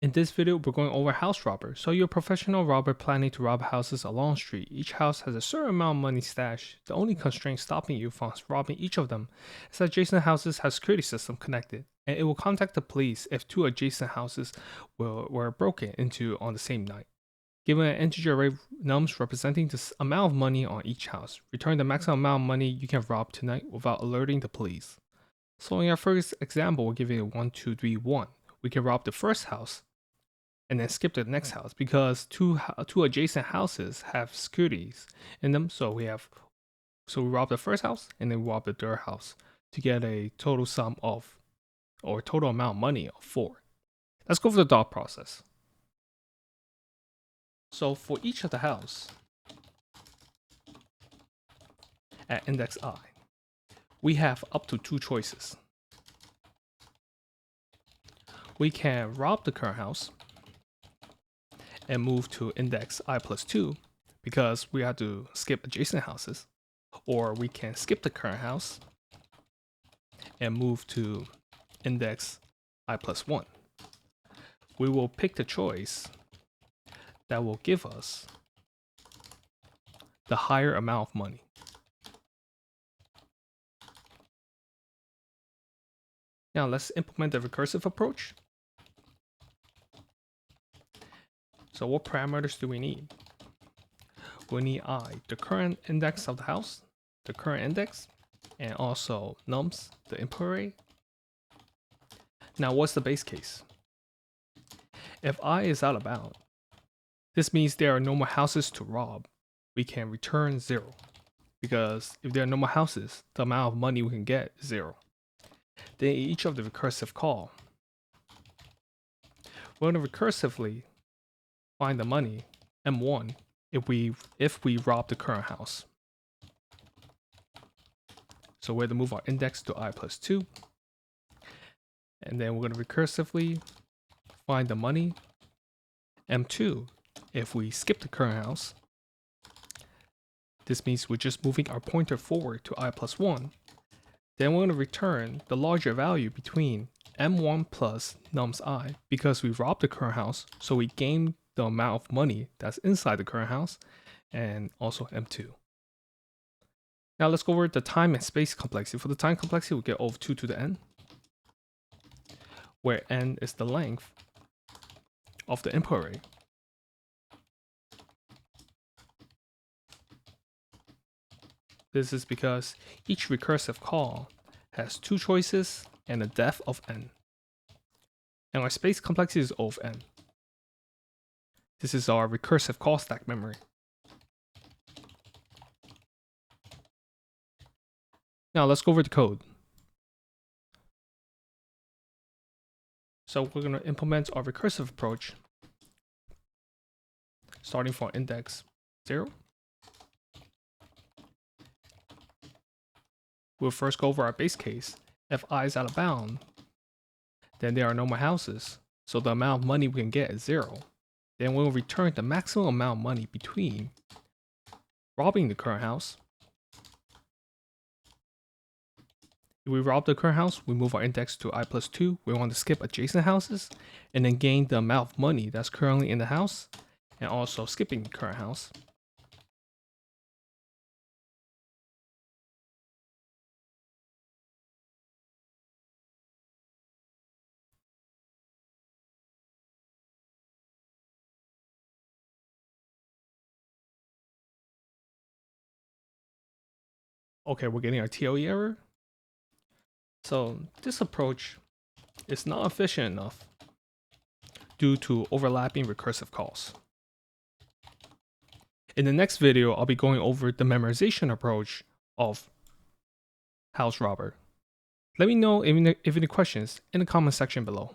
In this video, we're going over house robber. So you're a professional robber planning to rob houses along the street. Each house has a certain amount of money stashed. The only constraint stopping you from robbing each of them is that adjacent houses have security system connected, and it will contact the police if two adjacent houses were broken into on the same night. Given an integer array nums representing the amount of money on each house, return the maximum amount of money you can rob tonight without alerting the police. So in our first example, we'll give it a 1, 2, 3, 1. We can rob the first house and then skip to the next house because two adjacent houses have securities in them. So we rob the first house and then rob the third house to get a total sum of, or total amount of money of 4. Let's go for the dot process. So for each of the house at index I, we have up to 2 choices. We can rob the current house and move to index I plus 2 because we have to skip adjacent houses, or we can skip the current house and move to index I plus 1. We will pick the choice that will give us the higher amount of money. Now let's implement the recursive approach. So what parameters do we need? We need I, the current index of the house, the current index, and also nums, the input array. Now what's the base case? If I is out of bound, this means there are no more houses to rob. We can return 0, because if there are no more houses, the amount of money we can get is 0. Then each of the recursive call, we're going to recursively find the money M1 if we rob the current house. So we're going to move our index to I plus 2, and then we're going to recursively find the money M2 if we skip the current house. This means we're just moving our pointer forward to I plus 1. Then we're going to return the larger value between M1 plus nums I because we robbed the current house, so we gain the amount of money that's inside the current house, and also M2. Now let's go over the time and space complexity. For the time complexity, we'll get O of 2 to the n, where n is the length of the input array. This is because each recursive call has 2 choices and a depth of n. And our space complexity is O of n. This is our recursive call stack memory. Now let's go over the code. So we're going to implement our recursive approach starting from index 0. We'll first go over our base case. If I is out of bound, then there are no more houses, so the amount of money we can get is 0. Then we'll return the maximum amount of money between robbing the current house. If we rob the current house, we move our index to I plus 2. We want to skip adjacent houses and then gain the amount of money that's currently in the house, and also skipping the current house. Okay, we're getting our TOE error. So this approach is not efficient enough due to overlapping recursive calls. In the next video, I'll be going over the memorization approach of house robber. Let me know if any questions in the comment section below.